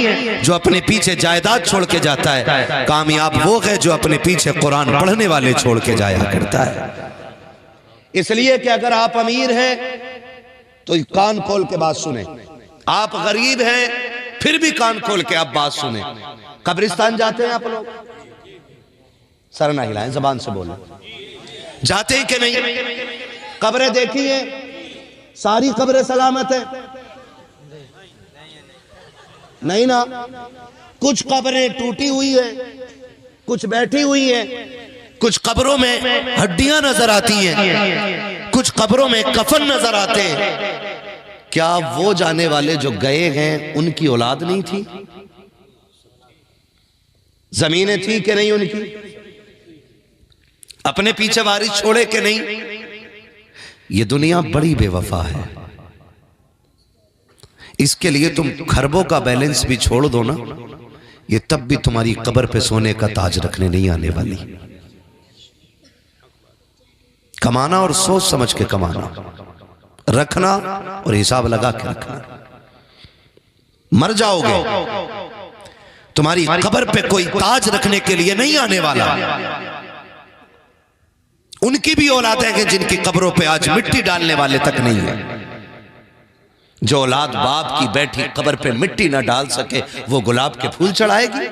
है जो अपने पीछे जायदाद छोड़ के जाता है, कामयाब वो है जो अपने पीछे कुरान पढ़ने वाले छोड़ के जाया करता है। इसलिए कि अगर आप अमीर हैं तो कान खोल के बात सुने, आप गरीब हैं फिर भी कान खोल के आप बात सुने। कब्रिस्तान जाते हैं आप लोग? सर ना हिलाएं, जबान से बोलें। जाते हैं कि नहीं? कब्रें देखी हैं? सारी कब्रें सलामत है? नहीं ना। कुछ कब्रें टूटी हुई है, कुछ बैठी हुई है, कुछ कब्रों में हड्डियां नजर आती हैं, कुछ कब्रों में कफन नजर आते हैं। क्या वो जाने वाले जो गए हैं उनकी औलाद नहीं थी? जमीनें थी कि नहीं उनकी? अपने पीछे वारिस छोड़े कि नहीं? ये दुनिया बड़ी बेवफा है। इसके लिए तुम खरबों का बैलेंस भी छोड़ दो ना, ये तब भी तुम्हारी कब्र पे सोने का ताज रखने नहीं आने वाली। कमाना और सोच समझ के कमाना, रखना और हिसाब लगा के रखना। मर जाओगे, तुम्हारी कब्र पे कोई ताज रखने के लिए नहीं आने वाला। उनकी भी औलादें हैं जिनकी कब्रों पे आज मिट्टी डालने वाले तक नहीं है। जो औलाद बाप की बैठी कब्र पे मिट्टी ना डाल सके वो गुलाब के फूल चढ़ाएगी?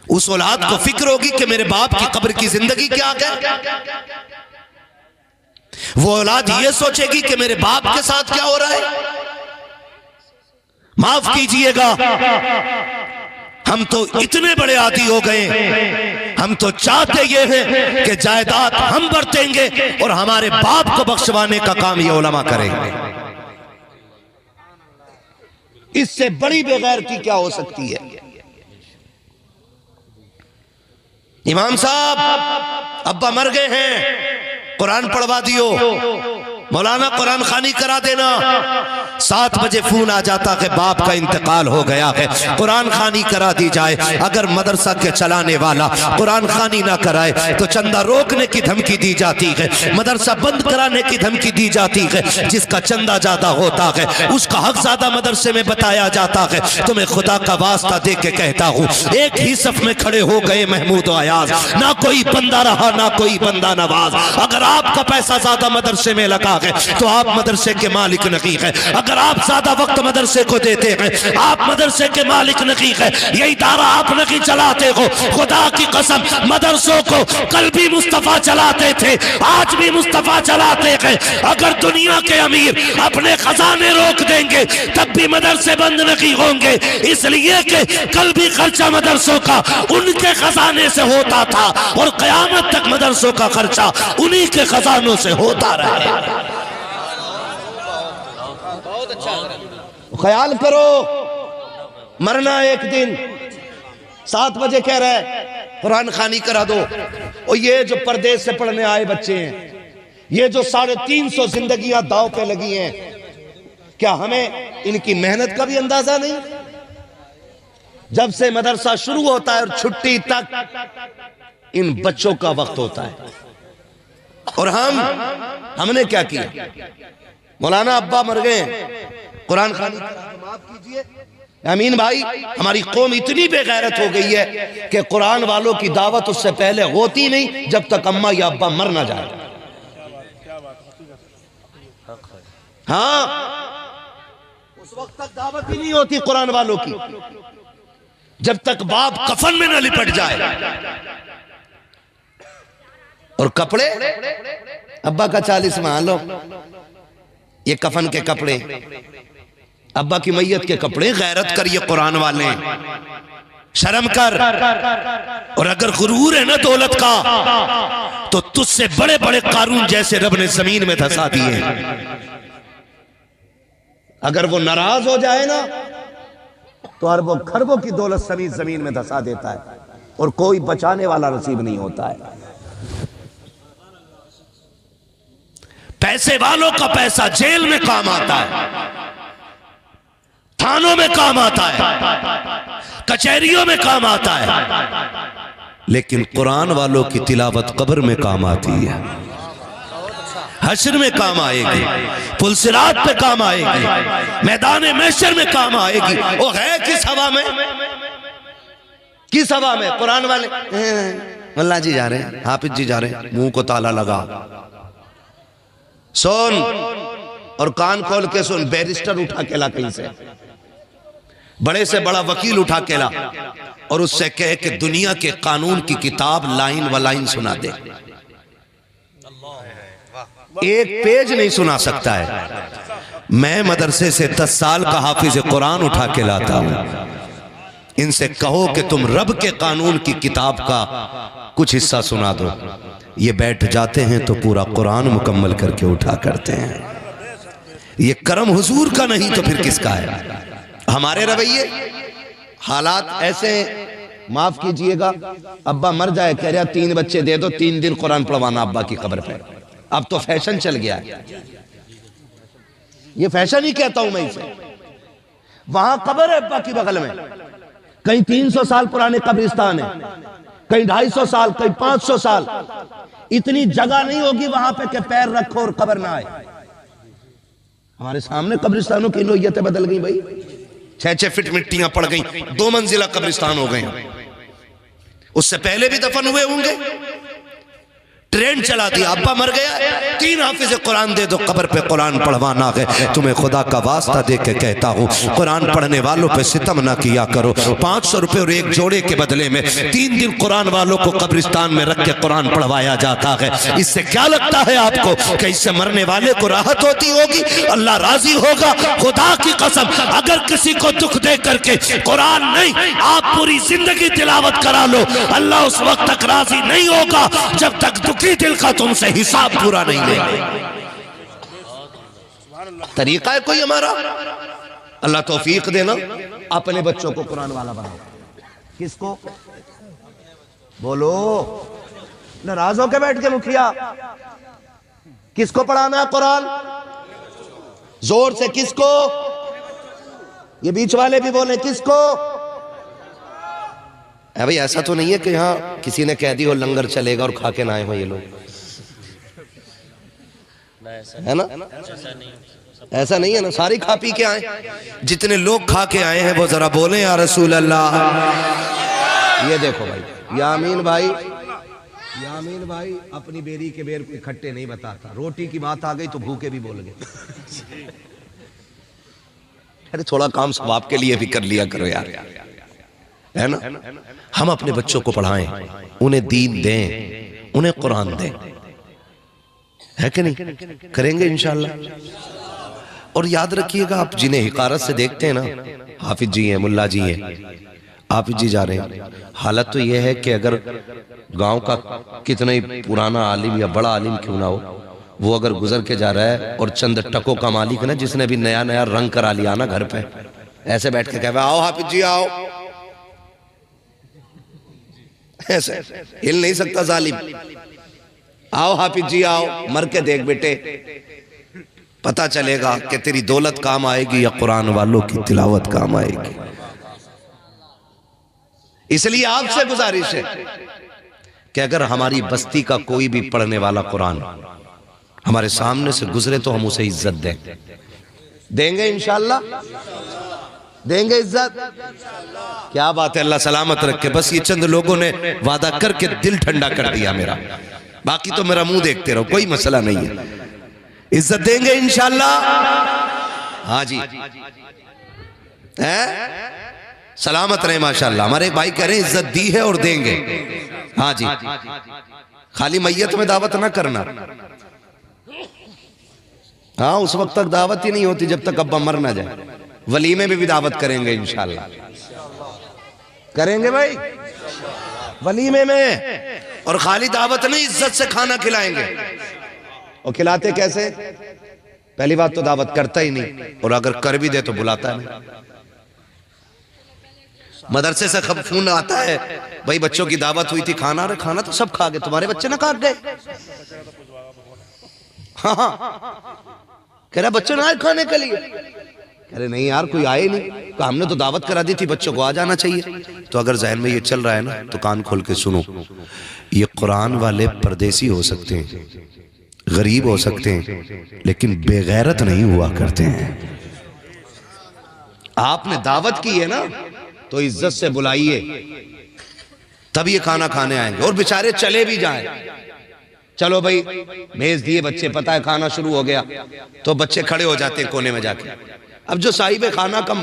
उस औलाद को फिक्र होगी कि मेरे बाप की कब्र की जिंदगी क्या है? वो औलाद ये सोचेगी कि मेरे बाप के साथ क्या हो रहा है? माफ कीजिएगा, हम तो इतने बड़े आदी हो गए, हम तो चाहते ये हैं कि जायदाद हम बरतेंगे और हमारे बाप को बख्शवाने का काम ये उलमा करेंगे। इससे बड़ी बेगैरती क्या हो सकती है? इमाम साहब अब्बा मर गए हैं, कुरान पढ़वा दियो, मौलाना कुरान खानी करा देना। 7 बजे फोन आ जाता है बाप का इंतकाल हो गया है, कुरान खानी करा दी जाए। अगर मदरसा के चलाने वाला कुरान खानी ना कराए तो चंदा रोकने की धमकी दी जाती है, मदरसा बंद कराने की धमकी दी जाती है। जिसका चंदा ज्यादा होता है उसका हक ज्यादा मदरसे में बताया जाता है। तुम्हें खुदा का वास्ता दे के कहता हूँ, एक ही सफ में खड़े हो गए महमूद और अयाज, ना कोई बंदा रहा ना कोई बंदा नवाज। अगर आपका पैसा ज्यादा मदरसे में लगा है तो आप मदरसे के मालिक नहीं है। अगर आप ज्यादा वक्त मदरसे को देते हैं आप मदरसे के मालिक नहीं है। ये इदारा आप नहीं चलाते हो। खुदा की कसम, मदरसों को कल भी मुस्तफा चलाते थे, आज भी मुस्तफा चलाते हैं। अगर दुनिया के अमीर अपने खजाने रोक देंगे तब भी मदरसे बंद नहीं होंगे, इसलिए कि कल भी खर्चा मदरसों का उनके खजाने से होता था और कयामत तक मदरसों का खर्चा उन्हीं के खजानों से होता रहेगा। ख्याल करो, मरना एक दिन। 7 बजे कह रहा है कुरान खानी करा दो। और ये जो परदेश से पढ़ने आए बच्चे हैं, ये जो 350 जिंदगियां दांव पे लगी हैं, क्या हमें इनकी मेहनत का भी अंदाजा नहीं? जब से मदरसा शुरू होता है और छुट्टी तक इन बच्चों का वक्त होता है। और हमने क्या किया? मौलाना अब्बा मर गए, कुरान खानी माफ कीजिए अमीन भाई, हमारी कौम इतनी बेगैरत हो गई है कि कुरान वालों की दावत उससे पहले होती नहीं जब तक अम्मा या अब्बा मर ना जाए। हाँ, उस वक्त तक दावत ही नहीं होती कुरान वालों की जब तक बाप कफन में न लिपट जाए। और कपड़े, अब्बा का 40वां लो, ये कफन के कपड़े, अब्बा की मैयत के कपड़े। गैरत कर, ये कुरान वाले, शर्म कर। और अगर गुरूर है ना दौलत का तो तुझसे बड़े बड़े कारून जैसे रब ने जमीन में धंसा दिए। अगर वो नाराज हो जाए ना तो अरबों खरबों की दौलत समेत जमीन में धंसा देता है और कोई बचाने वाला नसीब नहीं होता है। पैसे वालों का पैसा जेल में काम आता है, थानों में काम आता है, कचहरियों में काम आता है, लेकिन कुरान वालों की तिलावत कब्र में काम आती है। हश्र में काम आएगी, पुलसिरात पे काम आएगी, मैदान महशर में काम आएगी। वो है किस हवा में, किस हवा में? कुरान वाले अल्लाह जी जा रहे हैं, हाफिज जी जा रहे हैं, मुंह को ताला लगा। सुन और कान खोल के सुन, बैरिस्टर उठा के ला कहीं से, बड़े से बड़ा वकील उठा के ला और उससे कहे कि दुनिया के कानून की किताब लाइन व लाइन सुना दे। एक पेज नहीं सुना सकता है। मैं मदरसे से 10 साल का हाफिज कुरान उठा के लाता हूं। इनसे कहो कि तुम रब के कानून की किताब का कुछ हिस्सा सुना दो। ये बैठ जाते हैं तो पूरा कुरान मुकम्मल करके उठा करते हैं। ये करम हुजूर का नहीं तो फिर किसका है? हमारे रवैये हालात ऐसे, माफ कीजिएगा, अब्बा मर जाए, कह रहा 3 बच्चे दे दो, 3 दिन कुरान पढ़वाना अब्बा की कब्र पे। अब तो फैशन चल गया है, ये फैशन ही कहता हूं मैं इसे। वहां कब्र है अब्बा की बगल में, कहीं 300 साल पुराने कब्रिस्तान है, कहीं 250 साल, कहीं 500 साल। इतनी जगह नहीं होगी वहां पे कि पैर रखो और कब्र ना आए। हमारे सामने कब्रिस्तानों की नोयतें बदल गई भाई। 6-6 फीट मिट्टियां पड़ गई, 2 मंजिला कब्रिस्तान हो गए। उससे पहले भी दफन हुए होंगे। ट्रेन चला दिया, अब्बा मर गया, 3 हाफिज कुरान दे दो, कब्र पे कुरान पढ़वाना है। तुम्हें खुदा का वास्ता दे के कहता हूँ, कुरान पढ़ने वालों पे सितम ना किया करो। 500 रुपए और एक जोड़े के बदले में 3 दिन कुरान वालों को कब्रिस्तान में रख के कुरान पढ़वाया जाता है। इससे क्या लगता है आपको कि इससे मरने वाले को राहत होती होगी? अल्लाह राजी होगा? खुदा की कसम, अगर किसी को दुख दे करके कुरान नहीं, आप पूरी जिंदगी तिलावत करा लो, अल्लाह उस वक्त तक राजी नहीं होगा जब तक दिल का तुमसे हिसाब पूरा नहीं लेंगे। तरीका है कोई हमारा? अल्लाह तौफीक देना, अपने बच्चों को कुरान वाला बनाओ। किसको बोलो? नाराज होकर बैठ के मुखिया, किसको पढ़ाना है कुरान? जोर से किसको? ये बीच वाले भी बोले किसको? भाई ऐसा तो नहीं है कि यहाँ किसी ने कह दी हो लंगर चलेगा और खा के ना आए हो ये लोग, है ना? ऐसा नहीं है ना, सारी खा पी के आए। जितने लोग खा के आए हैं वो जरा बोले या रसूल अल्लाह। ये देखो भाई, यामीन भाई, यामीन भाई अपनी बेरी के बेर को इकट्ठे नहीं बताता। रोटी की बात आ गई तो भूखे भी बोल गए। अरे थोड़ा काम सवाब के लिए भी कर लिया करो यार, है ना? हम अपने बच्चों को पढ़ाएं, उन्हें दीन दें, उन्हें कुरान दें, है कि नहीं? करेंगे इंशाअल्लाह। और याद रखिएगा, आप जिन्हें हिकारत से देखते हैं ना, हाफिज जी हैं, मुल्ला जी हैं, हाफिज जी जा रहे हैं, हालत तो यह है कि अगर गांव का कितना ही पुराना आलिम या बड़ा आलिम क्यों ना हो, वो अगर गुजर के जा रहा है और चंद टकों का मालिक है ना, जिसने भी नया नया रंग करा लिया ना घर पे, ऐसे बैठ के कहे आओ हाफिज जी आओ, ऐसे हिल नहीं सकता जालिम। आओ हाफिज जी आओ, मर के देख बेटे, पता चलेगा कि तेरी दौलत काम आएगी या कुरान वालों की तिलावत काम आएगी। इसलिए आपसे गुजारिश है कि अगर हमारी बस्ती का कोई भी पढ़ने वाला कुरान हमारे सामने से गुजरे तो हम उसे इज्जत दें। देंगे इंशाअल्लाह, देंगे इज्जत। क्या बात है, अल्लाह सलामत रखे। बस ये चंद लोगों ने वादा करके दिल ठंडा कर दिया मेरा, बाकी तो मेरा मुंह देखते रहो, कोई मसला नहीं है। इज्जत देंगे इंशाअल्लाह। हाँ जी, है सलामत रहे माशाअल्लाह। हमारे भाई कह रहे हैं इज्जत दी है और देंगे। हाँ जी, खाली मैयत में दावत ना करना। हाँ, उस वक्त तक दावत ही नहीं होती जब तक अब्बा मर ना जाए। वलीमे में भी दावत करेंगे इंशाअल्लाह, करेंगे भाई वलीमे में। और खाली दावत नहीं, इज्जत से खाना खिलाएंगे। और खिलाते कैसे? पहली बात तो दावत करता ही नहीं, और अगर कर भी दे तो बुलाता नहीं। मदरसे से कब फोन आता है, भाई बच्चों की दावत हुई थी, खाना, अरे खाना तो सब खा गए, तुम्हारे बच्चे ना खा गए। हाँ कह रहा बच्चे ना आए खाने के लिए। अरे नहीं यार, कोई आए नहीं, तो हमने तो दावत करा दी थी, बच्चों को आ जाना चाहिए। तो अगर जहन में ये चल रहा है ना, तो कान खोल के सुनो। ये कुरान वाले परदेसी हो सकते हैं, गरीब हो सकते हैं लेकिन बेगैरत नहीं हुआ करते हैं। आपने दावत की है ना तो इज्जत से बुलाइए, तब ये खाना खाने आएंगे। और बेचारे चले भी जाएं, चलो भाई भेज दिए बच्चे, पता है खाना शुरू हो गया, तो बच्चे खड़े हो जाते हैं कोने में जाके। अब जो साहिब खाना का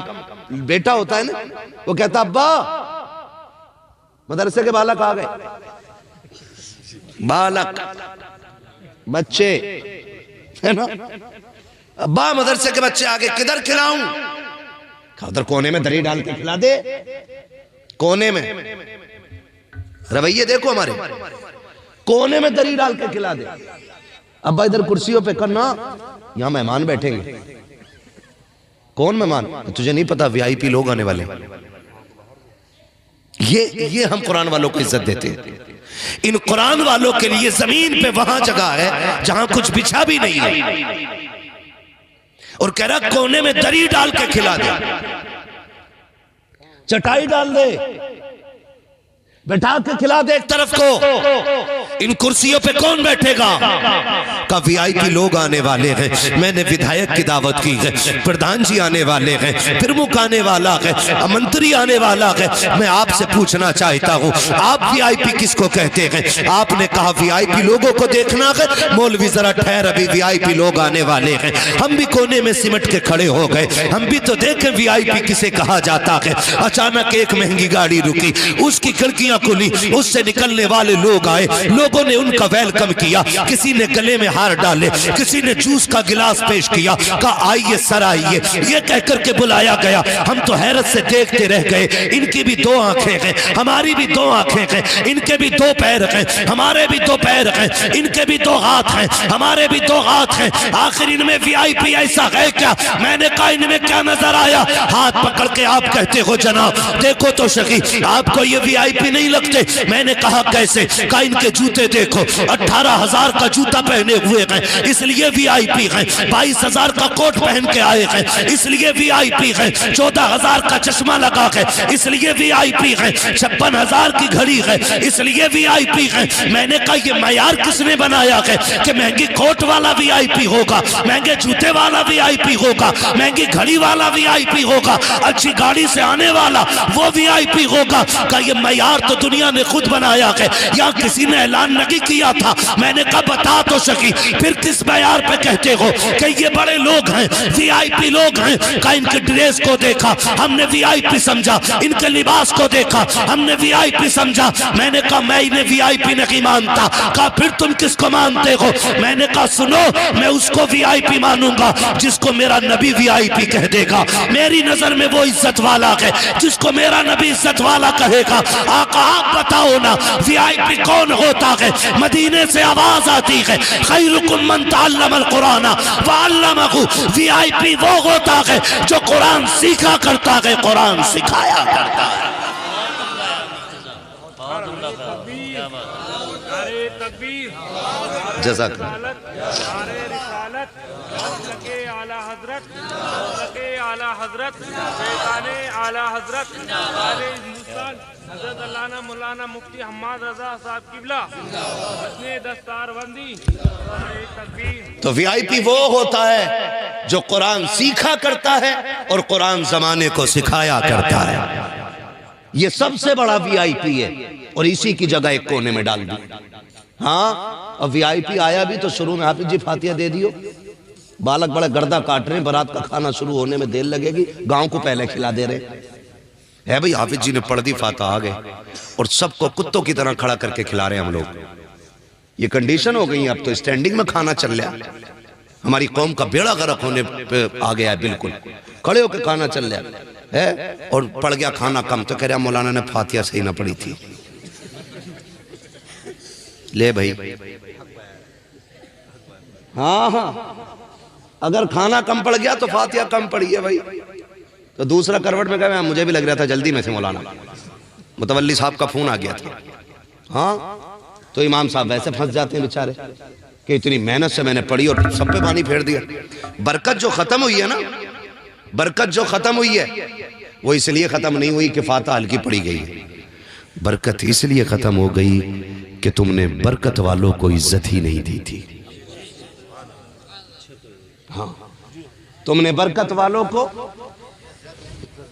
बेटा होता है ना, वो कहता अब्बा मदरसे के बालक आ गए। बालक बच्चे है ना, अब्बा मदरसे के बच्चे आ गए, किधर खिलाऊं? उधर कोने में दरी डाल के खिला दे, कोने में। रवैये देखो हमारे, कोने में दरी डाल के खिला दे। अब्बा इधर कुर्सियों पे करना, यहां मेहमान बैठेंगे। कौन मेहमान? तुझे नहीं पता, वीआईपी लोग आने वाले। ये हम कुरान वालों को इज्जत देते हैं। इन कुरान वालों के लिए जमीन पे वहां जगह है जहां कुछ बिछा भी नहीं है, और कह रहा कोने में दरी डाल के खिला दे, चटाई डाल दे, बैठा के खिला दे एक तरफ को। इन कुर्सियों पे कौन बैठेगा? का वीआईपी लोग आने वाले हैं, मैंने विधायक की दावत की है, प्रधान जी आने वाले हैं, प्रमुख आने वाला है, मंत्री आने वाला है। मैं आपसे पूछना चाहता हूँ, आप वीआईपी किसको कहते हैं? आपने कहा वीआईपी लोगों को देखना है। मौलवी जरा ठहर, अभी वीआईपी लोग आने वाले हैं। हम भी कोने में सिमट के खड़े हो गए, हम भी तो देखें वीआईपी किसे कहा जाता है। अचानक एक महंगी गाड़ी रुकी, उसकी खिड़कियां खुली, उससे निकलने वाले लोग आए, लोगों ने उनका वेलकम किया, किसी ने गले में हार डाले, किसी ने जूस का गिलास पेश किया, कहा आइए सर आइए, ये कहकर के बुलाया गया। हम तो हैरत से देखते रह गए। इनकी भी दो आंखें हैं, हमारी भी दो आंखें हैं, इनके भी दो पैर हैं, हमारे भी दो पैर हैं, इनके भी दो हाथ हैं, हमारे भी दो हाथ हैं। आखिर इनमें वीआईपी ऐसा है क्या? मैंने कहा इनमें क्या नजर आया? हाथ पकड़ के आप कहते हो जनाब देखो तो सही, आपको ये वीआईपी नहीं लगते? मैंने कहा कैसे? कहा इनके जूते देखो, 18,000 का जूता पहने हुए हैं इसलिए वीआईपी हैं, 22,000 का कोट पहन के आए हैं इसलिए वीआईपी हैं, 14,000 का चश्मा लगा है इसलिए वीआईपी हैं, 56,000 की घड़ी है इसलिए वीआईपी हैं। मैंने कहा ये मयार किसने बनाया है कि महंगी कोट वाला वीआईपी होगा, महंगे जूते वाला वीआईपी होगा, महंगी घड़ी वाला वीआईपी होगा, अच्छी गाड़ी से आने वाला वो वीआईपी होगा? का ये मयार तो दुनिया ने खुद बनाया है, या किसी ने ऐलान नहीं किया था? मैंने कहा बता तो सकी, फिर किस मयार पे कहते हो कि ये बड़े लोग हैं, वीआईपी लोग हैं? का इनके ड्रेस को देखा हमने वीआईपी समझा, इनके लिबास को देखा हमने वीआईपी समझा। मैंने कहा मैं इन्हें वीआईपी नहीं मानता। कहा फिर तुम किसको मानते हो? मैंने कहा सुनो, मैं उसको वीआईपी मानूंगा जिसको मेरा नबी वीआईपी कह देगा। मेरी नजर में वो इज्जत वाला है जिसको मेरा नबी इज्जत वाला कहेगा। आका आप बताओ ना वीआईपी कौन होता है? मदीने से आवाज आती है खैरुकुम मन तअल्लमल कुरान व अल्लमहु। वीआईपी वो होता है जो कुरान सीखा करता है, कुरान सिखाया करता है। जज़ाक आला हजरत आला हजरत हिंदुस्तान हजरत अल्लामा मौलाना मुफ्ती हम्माद रजा साहब किबला अपने दस्तारबंदी। तो वीआईपी वो होता है जो कुरान सीखा करता है और कुरान जमाने को सिखाया करता है। ये सबसे बड़ा वीआईपी है, और इसी की जगह एक कोने में डाल दी। हाँ, अब वीआईपी आया भी तो शुरू में हाफिज जी फातिहा दे दियो। बालक बड़े गर्दा काट रहे हैं, बारात का खाना शुरू होने में देर लगेगी, गांव को पहले खिला दे रहे है। भाई हाफिज जी ने पढ़ दी फातिहा आ गए, और सबको कुत्तों की तरह खड़ा करके खिला रहे हैं हम लोग। ये कंडीशन हो गई, अब तो स्टैंडिंग में खाना चल रहा है। हमारी कौम का बेड़ा गर्क होने पे आ गया है, बिल्कुल खड़े होकर खाना चल रहा है। और पड़ गया खाना कम तो कह रहा मौलाना ने फातिहा सही ना पढ़ी थी। ले भाई, हाँ हाँ, अगर खाना कम पड़ गया तो फातिहा कम पड़ी है भाई। तो दूसरा करवट में कहा मुझे भी लग रहा था जल्दी में से मौलाना मुतवल्ली साहब का फोन आ गया था। हाँ, तो इमाम साहब वैसे फंस जाते हैं बेचारे कि इतनी मेहनत से मैंने पढ़ी और सब पे पानी फेर दिया। बरकत जो खत्म हुई है ना, बरकत जो खत्म हुई है वो इसलिए खत्म नहीं हुई कि फातिहा हल्की पड़ी गई है। बरकत इसलिए खत्म हो गई कि तुमने बरकत वालों को इज्जत ही नहीं दी थी। हाँ, तुमने बरकत वालों को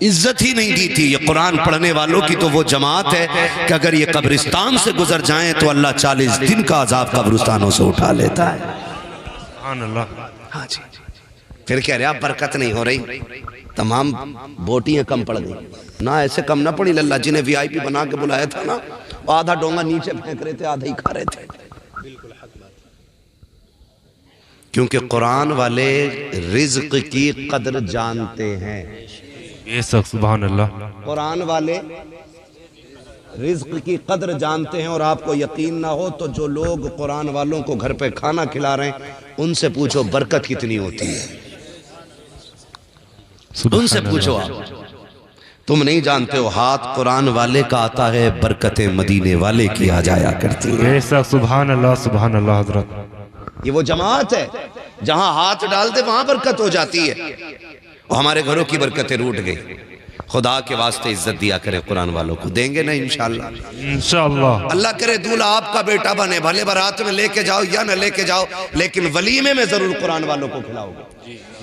इज्जत ही नहीं दी थी। ये कुरान पढ़ने वालों की तो वो जमात है कि अगर ये कब्रिस्तान से गुजर जाएं तो अल्लाह 40 दिन का अजाब कब्रिस्तानों से उठा लेता है। सुभान अल्लाह। हाँ जी, फिर कह रहे आप बरकत नहीं हो रही, तमाम बोटियां कम पड़ गई ना। ऐसे कम ना पड़ी, लल्ला जिन्हें वीआईपी बना के बुलाया था ना, आधा डोंगा नीचे फेंक रहे थे, आधा ही खा रहे थे। क्योंकि कुरान वाले रिज्क की कदर जानते हैं। ये सब सुभान अल्लाह। कुरान वाले रिज्क की कदर जानते हैं। और आपको यकीन ना हो तो जो लोग कुरान वालों को घर पे खाना खिला रहे हैं, उनसे पूछो बरकत कितनी होती है। उनसे पूछो आप, तुम नहीं जानते हो, हाथ कुरान वाले का आता है, बरकतें मदीने वाले की आ जाया करती है। ये सब सुभान अल्लाह हजरत। ये वो जमात है जहां हाथ डाल दे वहां बरकत हो जाती है। और हमारे घरों की बरकतें रूठ गई। खुदा के वास्ते इज्जत दिया करे कुरान वालों को, देंगे ना इंशाअल्लाह। इंशाअल्लाह अल्लाह करे दूल्हा आपका बेटा बने, भले बारात में लेके जाओ या न लेके जाओ, लेकिन वलीमे में जरूर कुरान वालों को खिलाओगे।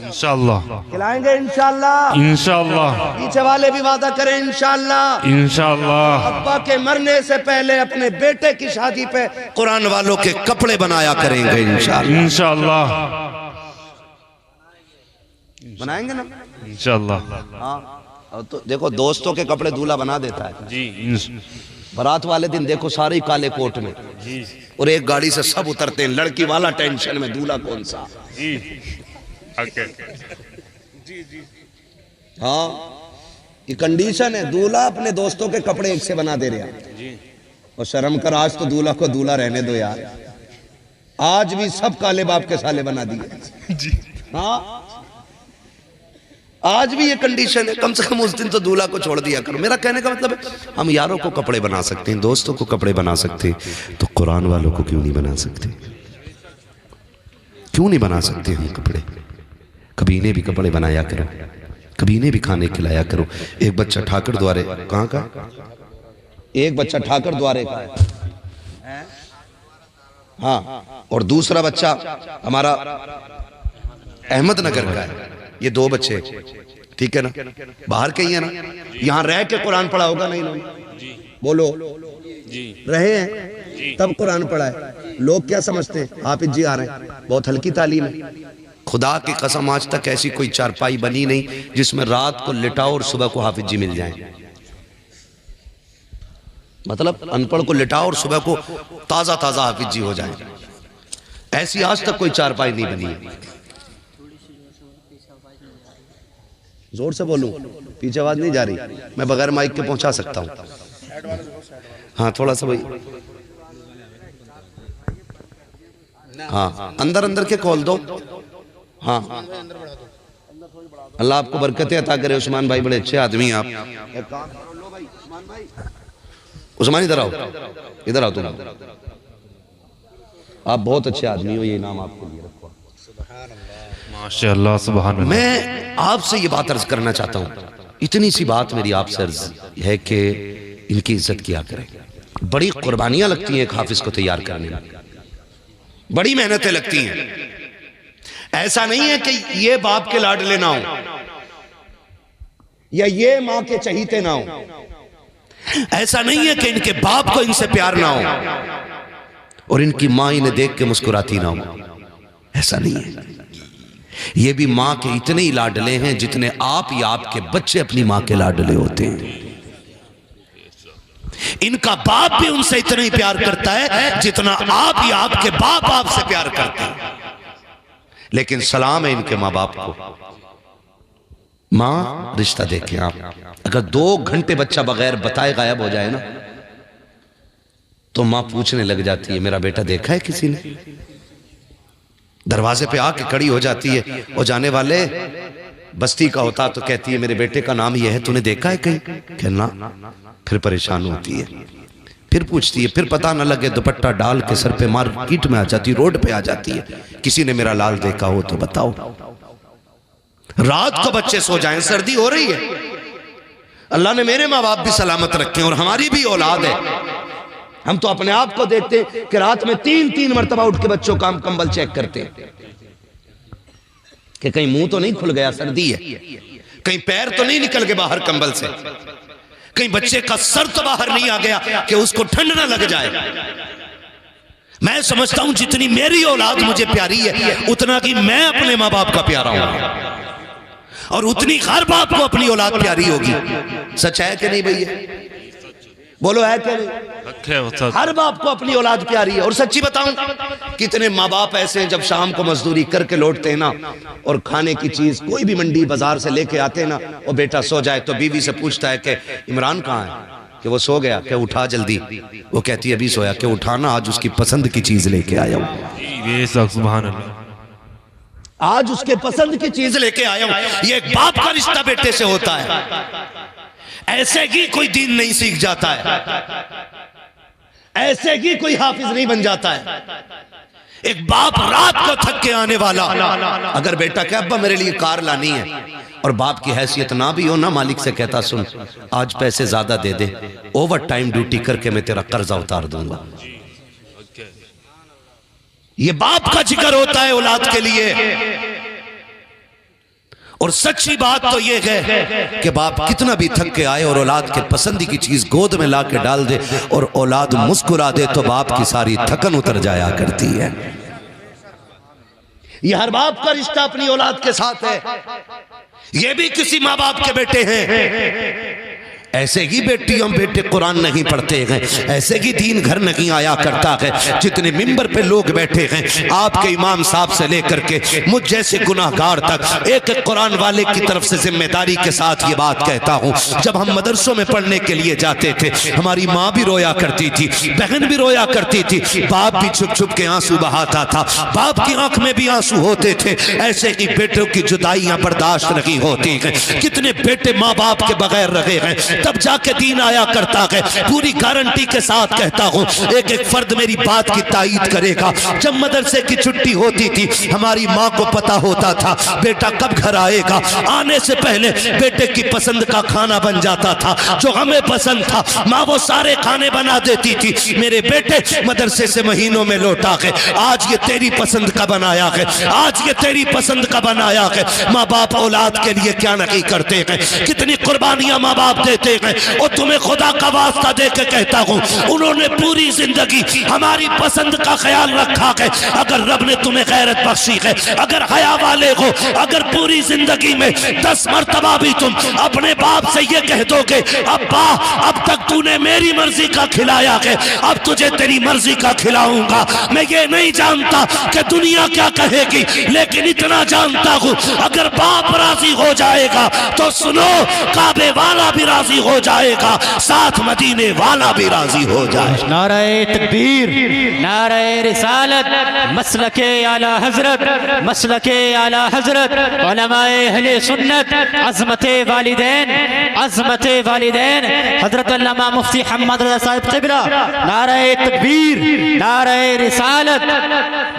इंशाअल्लाह खिलाएंगे इंशाअल्लाह। इंशाअल्लाह। पीछे वाले भी वादा करें इंशाअल्लाह। इंशाअल्लाह। अब्बा के मरने से पहले अपने बेटे की शादी पे कुरान वालों के कपड़े बनाया करेंगे इंशाअल्लाह। इंशाअल्लाह बनाएंगे ना इंशाअल्लाह। हाँ, तो देखो दोस्तों के कपड़े दूल्हा बना देता है जी। बारात वाले दिन देखो सारे काले कोट में जी। और एक गाड़ी से सब उतरते हैं, लड़की वाला टेंशन में दूल्हा कौन सा। जी। हाँ, ये कंडीशन है। दूल्हा अपने दोस्तों के कपड़े एक से बना दे रहा है। और शर्म कर, आज तो दूल्हा को दूल्हा रहने दो यार। आज भी सब काले बाप के साले बना दिए। हाँ, आज भी ये कंडीशन है। कम से कम उस दिन तो दूल्हा को छोड़ दिया करो। मेरा कहने का मतलब है, हम यारों को कपड़े बना सकते हैं, दोस्तों को कपड़े बना सकते हैं, तो कुरान वालों को क्यों नहीं बना सकते? क्यों नहीं बना सकते हम कपड़े? कभी इन्हें भी कपड़े बनाया करो, कभी इन्हें भी खाने खिलाया करो। एक बच्चा ठाकर द्वारे, कहाँ का? एक बच्चा ठाकर द्वारे का है, हाँ, और दूसरा बच्चा हमारा अहमदनगर का है। ये दो बच्चे, ठीक है ना, बाहर के ही है ना। यहाँ रह के कुरान पढ़ा होगा नहीं इन्होंने? बोलो जी। रहे हैं तब कुरान पढ़ा है। लोग क्या समझते हैं, हाफिज जी आ रहे हैं, बहुत हल्की तालीम है। खुदा की कसम आज तक ऐसी कोई चारपाई बनी नहीं जिसमें रात को लिटाओ और सुबह को हाफिज जी मिल जाएं। मतलब अनपढ़ को लिटाओ और सुबह को ताजा ताजा हाफिज जी हो जाएं। ऐसी आज तक कोई चारपाई नहीं बनी है। जोर से बोलूं, पीछे आवाज नहीं जा रही? मैं बगैर माइक के पहुंचा सकता हूं। हाँ, थोड़ा सा भाई, हाँ, अंदर अंदर के खोल दो। हाँ, अल्लाह आपको बरकतें अता करे। उस्मान भाई बड़े अच्छे आदमी हैं आप। उस्मान इधर आओ, इधर आओ तुम। आप बहुत अच्छे आदमी हो, ये इनाम आपके लिए रखो। माशाअल्लाह सुभान अल्लाह। मैं आपसे ये बात अर्ज करना चाहता हूँ, इतनी सी बात मेरी आपसे अर्ज है कि इनकी इज्जत किया करें। बड़ी कुर्बानियां लगती हैं एक हाफिज को तैयार करने में, बड़ी मेहनतें लगती हैं। ऐसा नहीं है कि ये बाप के लाडले ना हो या ये माँ के चहीते ना हो। ऐसा नहीं है कि इनके बाप को इनसे प्यार ना हो और इनकी माँ इन्हें देख के मुस्कुराती ना हो। ऐसा नहीं है। ये भी माँ के इतने ही लाडले हैं जितने आप या आपके बच्चे अपनी माँ के लाडले होते हैं। इनका बाप भी उनसे इतना ही प्यार करता है जितना आप या आपके बाप आपसे प्यार करते हैं। लेकिन सलाम है इनके माँ बाप को। माँ, रिश्ता देखें आप, अगर 2 घंटे बच्चा बगैर बताए गायब हो जाए ना, तो माँ पूछने लग जाती है, मेरा बेटा देखा है किसी ने? दरवाजे पे आके खड़ी हो जाती है। और जाने वाले बस्ती का होता तो कहती है, मेरे बेटे का नाम यह है, तूने देखा है कहीं? कहना, फिर परेशान होती है, फिर पूछती है, फिर पता न लगे दुपट्टा डाल के सर पे मार्केट में आ जाती, रोड पे आ जाती है, किसी ने मेरा लाल देखा हो तो बताओ। रात को बच्चे सो जाएं, सर्दी हो रही है। अल्लाह ने मेरे माँ बाप भी सलामत रखे और हमारी भी औलाद है। हम तो अपने आप को देखते हैं कि रात में 3-3 मरतबा उठ के बच्चों का कंबल चेक करते हैं। कि कहीं मुंह तो नहीं खुल गया, सर्दी है, कहीं पैर तो नहीं निकल गए बाहर कंबल से, कहीं बच्चे का सर तो बाहर नहीं आ गया कि उसको ठंड ना लग जाए। मैं समझता हूं जितनी मेरी औलाद मुझे प्यारी है उतना कि मैं अपने माँ बाप का प्यारा हूं, और उतनी हर बाप को अपनी औलाद प्यारी होगी। सच है कि नहीं भैया? बोलो है कि नहीं? हर बाप को अपनी औलाद प्यारी है। और सच्ची बताऊं, कितने माँ बाप ऐसे हैं जब शाम को मजदूरी करके लौटते हैं ना और खाने की चीज कोई भी मंडी बाजार से लेके आते हैं ना, और बेटा सो जाए तो बीवी से पूछता है कि इमरान कहाँ है, कि वो सो गया, कि उठा जल्दी। वो कहती है अभी सोया, कि उठाना, आज उसकी पसंद की चीज लेके आया हूं, सुभान अल्लाह, आज उसके पसंद की चीज लेके आया हूं। ये एक बाप का रिश्ता बेटे से होता है। ऐसे ही कोई दीन नहीं सीख जाता है, ऐसे ही कोई हाफिज नहीं बन जाता है। एक बाप रात को थक के आने वाला, अगर बेटा कहे अब्बा मेरे लिए कार लानी है, और बाप की हैसियत ना भी हो ना, मालिक से कहता सुन आज पैसे ज्यादा दे दे, ओवर टाइम ड्यूटी करके मैं तेरा कर्जा उतार दूंगा। ये बाप का जिक्र होता है औलाद के लिए। और सच्ची बात तो ये है कि बाप कितना भी थक के आए और औलाद के पसंदी की चीज गोद में ला के डाल दे और औलाद मुस्कुरा दे तो बाप की सारी थकन उतर जाया करती है। ये हर बाप का रिश्ता अपनी औलाद के साथ है। ये भी किसी माँ बाप के बेटे हैं। ऐसे ही बेटियों बेटे कुरान नहीं पढ़ते हैं, ऐसे ही दीन घर नहीं आया करता है। जितने मिंबर पे लोग बैठे हैं, आपके इमाम साहब से लेकर के मुझ जैसे गुनाहगार तक, एक एक कुरान वाले की तरफ से जिम्मेदारी के साथ ये बात कहता हूँ। जब हम मदरसों में पढ़ने के लिए जाते थे, हमारी माँ भी रोया करती थी, बहन भी रोया करती थी, बाप भी छुप छुप के आंसू बहाता था, बाप की आंख में भी आंसू होते थे। ऐसे ही बेटों की जुदाइयां बर्दाश्त नहीं होती हैं। कितने बेटे माँ बाप के बगैर रहे हैं, तब जाके दीन आया करता है। पूरी गारंटी के साथ कहता हूं, एक एक फर्द मेरी बात की तायीद करेगा। जब मदरसे की छुट्टी होती थी, हमारी माँ को पता होता था बेटा कब घर आएगा। आने से पहले बेटे की पसंद का खाना बन जाता था, जो हमें पसंद था माँ वो सारे खाने बना देती थी। मेरे बेटे मदरसे से महीनों में लौटा है, आज ये तेरी पसंद का बनाया है, आज ये तेरी पसंद का बनाया है। माँ बाप औलाद के लिए क्या नहीं करते हैं, कितनी कुर्बानियां माँ बाप देते हैं। और तुम्हें खुदा का वास्ता दे के कहता हूं, उन्होंने पूरी जिंदगी हमारी पसंद का ख्याल रखा है। अगर रब ने तुम्हें गैरत बख्शी है, अगर हया वाले हो, अगर पूरी जिंदगी में 10 मरतबा भी तुम अपने बाप से ये कह दोगे अब्बा अब तक तूने मेरी मर्जी का खिलाया है, अब तुझे तेरी मर्जी का खिलाऊंगा। मैं ये नहीं जानता कि दुनिया क्या कहेगी, लेकिन इतना जानता हूं अगर बाप राजी हो जाएगा तो सुनो काबे वाला भी राजी हो जाएगा, साथ मदीने वाला भी राजी हो जाए। नारे तकबीर, नारे रिसालत, मसलके आला हजरत, मसलके आला हजरत, उलमाए अहले सुन्नत, अज़मते वालिदैन, अज़मते वालिदैन हजरत अल्लामा मुफ्ती हम्मद रज़ा साहिब क़िबला। नारे तकबीर, नारे रिसालत।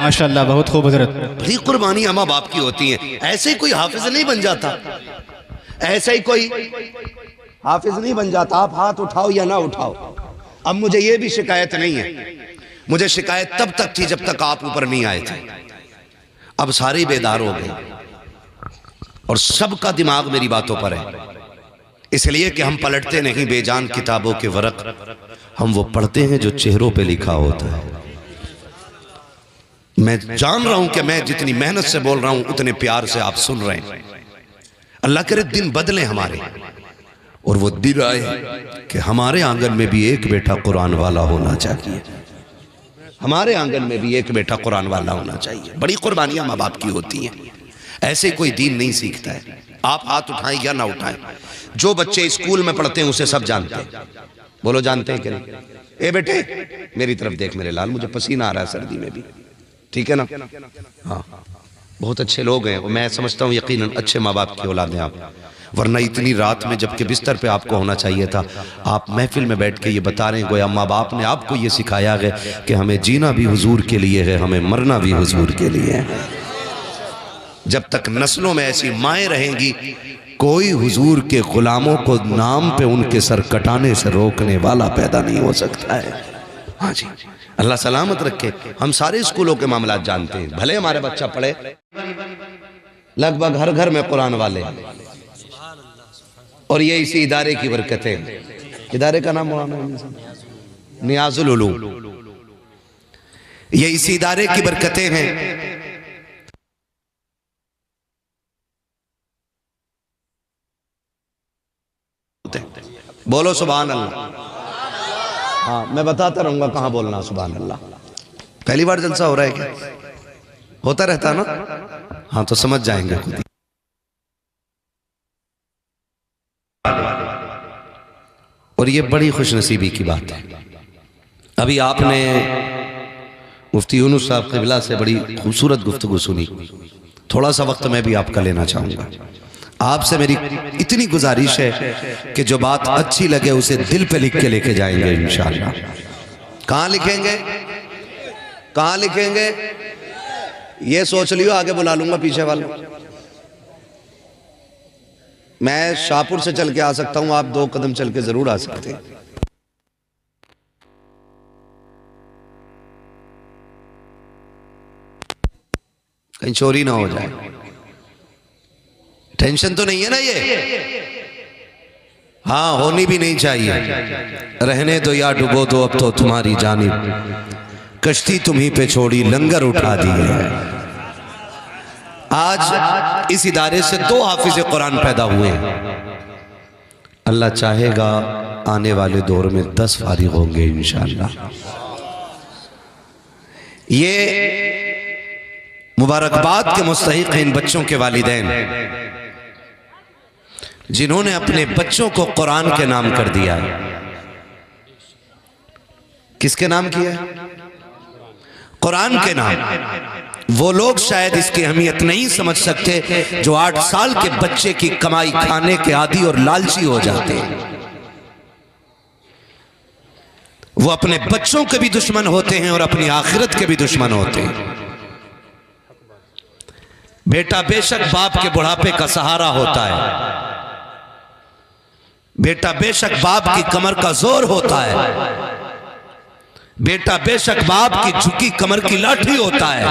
माशाअल्लाह बहुत खूब हजरत। बड़ी कुर्बानी माँ बाप की होती है। ऐसे ही कोई हाफिज नहीं बन जाता, ऐसे ही कोई हाफिज नहीं बन जाता। आप हाथ उठाओ या ना उठाओ। अब मुझे ये भी शिकायत नहीं है, मुझे शिकायत तब तक थी जब तक आप ऊपर नहीं आए थे। अब सारे बेदार हो गए और सबका दिमाग मेरी बातों पर है, इसलिए कि हम पलटते नहीं बेजान किताबों के वरक, हम वो पढ़ते हैं जो चेहरों पे लिखा होता है। मैं जान रहा हूं कि मैं जितनी मेहनत से बोल रहा हूं उतने प्यार से आप सुन रहे हैं। अल्लाह करे दिन बदले हमारे, और वो दिन आए कि हमारे आंगन में भी एक बेटा कुरान वाला होना चाहिए, हमारे आंगन में भी एक बेटा कुरान वाला होना चाहिए। बड़ी कुर्बानियां माँ बाप की होती हैं। ऐसे कोई दीन नहीं सीखता है। आप हाथ उठाएं या ना उठाएं, जो बच्चे स्कूल में पढ़ते हैं उसे सब जानते हैं। बोलो जानते हैं कि नहीं? ए बेटे मेरी तरफ देख मेरे लाल, मुझे पसीना आ रहा है सर्दी में भी, ठीक है ना? हाँ बहुत अच्छे लोग हैं, मैं समझता हूँ यकीनन अच्छे माँ बाप की औलाद हैं आप, वरना इतनी रात में जबकि बिस्तर पे आपको होना चाहिए था, आप महफिल में बैठ के ये बता रहे हैं गोया माँ बाप ने आपको ये सिखाया है कि हमें जीना भी हुजूर के लिए है, हमें मरना भी हुजूर के लिए है। जब तक नस्लों में ऐसी माएँ रहेंगी, कोई हुजूर के गुलामों को नाम पे उनके सर कटाने से रोकने वाला पैदा नहीं हो सकता है। हाँ जी, अल्लाह सलामत रखे। हम सारे स्कूलों के मामला जानते हैं, भले हमारे बच्चा पढ़े लगभग हर घर में कुरान वाले, और ये इसी इदारे की बरकतें। इदारे का नाम नियाजुल उलूम, ये इसी इदारे की बरकतें हैं। बोलो सुभान अल्लाह। हाँ, मैं बताता रहूंगा कहाँ बोलना सुभान अल्लाह। पहली बार जलसा हो रहा है क्या? होता रहता ना? हाँ, तो समझ जाएंगे खुद ही। और ये बड़ी खुशनसीबी की बात है। अभी आपने मुफ्ती यूनुस साहब क़िबला से बड़ी खूबसूरत गुफ्तगू सुनी। थोड़ा सा वक्त मैं भी आपका लेना चाहूँगा। आपसे मेरी इतनी गुजारिश है कि जो बात अच्छी लगे उसे दिल पे लिख के लेके जाएंगे इंशाअल्लाह। कहाँ लिखेंगे? कहाँ लिखेंगे? ये सोच लियो, आगे बुला लूंगा पीछे वालों। मैं शाहपुर से चल के आ सकता हूं, आप 2 कदम चल के जरूर आ सकते हैं। कहीं चोरी ना हो जाए। टेंशन तो नहीं है ना ये? हाँ, होनी भी नहीं चाहिए। रहने दो या डुबो दो, अब तो तुम्हारी जानिब कश्ती तुम्ही पे छोड़ी, लंगर उठा दी है। आज इस इदारे से 2 हाफिज कुरान पैदा हुए हैं। अल्लाह चाहेगा आने वाले दौर में 10 फारिग होंगे इंशाअल्लाह। ये मुबारकबाद के मुस्तहिक हैं इन बच्चों के वालिदैन, जिन्होंने अपने बच्चों को कुरान के नाम कर दिया है। किसके नाम किया है? कुरान के नाम। वो लोग शायद इसकी अहमियत नहीं समझ सकते जो 8 साल के बच्चे की कमाई खाने के आदी और लालची हो जाते हैं। वो अपने बच्चों के भी दुश्मन होते हैं और अपनी आखिरत के भी दुश्मन होते हैं। बेटा बेशक बाप के बुढ़ापे का सहारा होता है, बेटा बेशक बाप की कमर का जोर होता है, बेटा बेशक बाप की झुकी कमर की लाठी होता है,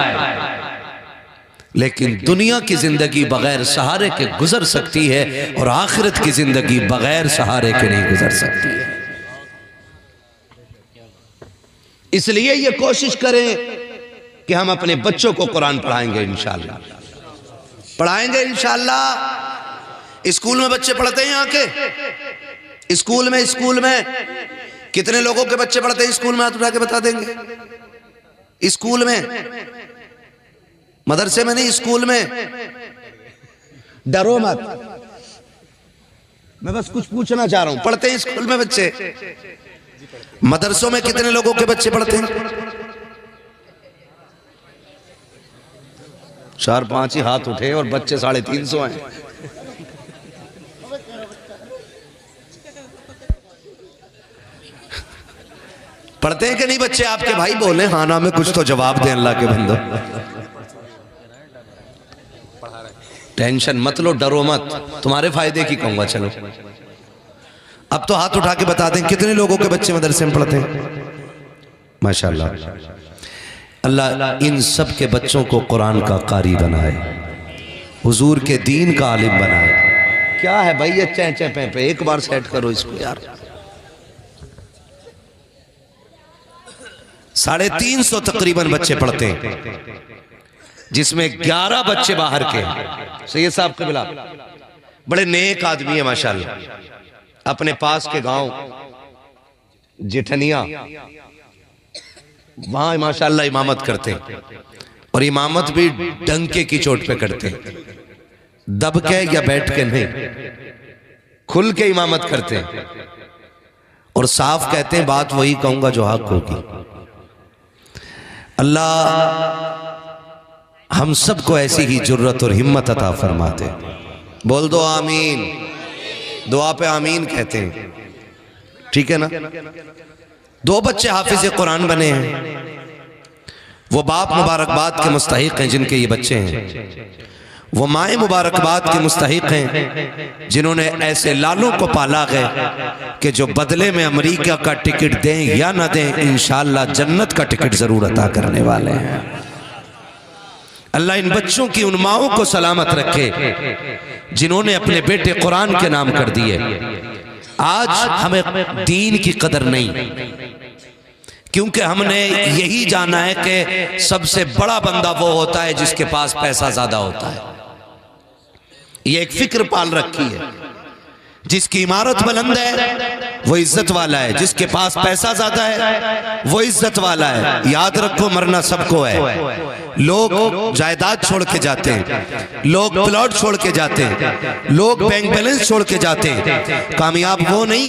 लेकिन दुनिया की जिंदगी बगैर सहारे के गुजर सकती है और आखिरत की जिंदगी बगैर सहारे के नहीं गुजर सकती है। इसलिए ये कोशिश करें कि हम अपने बच्चों को कुरान पढ़ाएंगे इंशाअल्लाह। पढ़ाएंगे इंशाअल्लाह। स्कूल में बच्चे पढ़ते हैं यहाँ के? स्कूल में कितने लोगों के बच्चे पढ़ते हैं स्कूल में? हाथ उठा के बता देंगे। स्कूल में, मदरसे में नहीं, स्कूल में। डरो मत, मैं बस कुछ पूछना चाह रहा हूं। पढ़ते हैं स्कूल में बच्चे? मदरसों में कितने लोगों के बच्चे पढ़ते हैं? 4-5 ही हाथ उठे और बच्चे 350 हैं। पढ़ते हैं कि नहीं बच्चे आपके? भाई बोले हाँ ना में कुछ तो जवाब दें अल्लाह के बंदो। टेंशन मत लो, डरो मत, तुम्हारे फायदे की कहूंगा। चलो अब तो हाथ उठा के बता दें कितने लोगों के बच्चे मदरसे में पढ़ते हैं? माशाअल्लाह। अल्लाह इन सब के बच्चों को कुरान का कारी बनाए, हुजूर के दीन का आलिम बनाए। क्या है भाई ये चै चै पे? एक बार सेट करो इसको यार। 350 तकरीबन बच्चे पढ़ते हैं, जिसमें 11 बच्चे बाहर के हैं। सैयद साहब क़िबला बड़े नेक आदमी है माशाल्लाह। अपने पास के गांव जेठनिया, वहां माशाल्लाह इमामत करते हैं, और इमामत भी डंके की चोट पे करते हैं। दब के या बैठ के नहीं, खुल के इमामत करते हैं और साफ कहते हैं बात वही कहूंगा जो हक होगी। अल्लाह हम सबको ऐसी ही जुर्रत और हिम्मत अता फरमाते। बोल दो आमीन। दुआ पे आमीन कहते हैं, ठीक है ना? 2 बच्चे हाफिज कुरान बने हैं। वो बाप मुबारकबाद के मुस्तहिक हैं जिनके ये बच्चे हैं। वो माए मुबारकबाद के मुस्तहिक हैं जिन्होंने ऐसे लालों को पाला है कि जो बदले में अमेरिका का टिकट दें या ना दें, इंशाअल्लाह जन्नत का टिकट जरूर अता करने वाले हैं। अल्लाह इन बच्चों की उन माओं को सलामत रखे जिन्होंने अपने बेटे कुरान के नाम कर दिए। आज हमें दीन की कदर नहीं, क्योंकि हमने यही जाना है कि सबसे बड़ा बंदा वो होता है जिसके पास पैसा ज्यादा होता है। ये एक फिक्र पाल रखी है, जिसकी इमारत बुलंद है वो इज्जत वाला है, जिसके पास पैसा ज्यादा है वो इज्जत वाला है। याद रखो, मरना सबको है। लोग जायदाद छोड़ के जाते हैं, लोग प्लॉट छोड़ के जाते हैं, लोग बैंक बैलेंस छोड़ के जाते हैं। कामयाब वो नहीं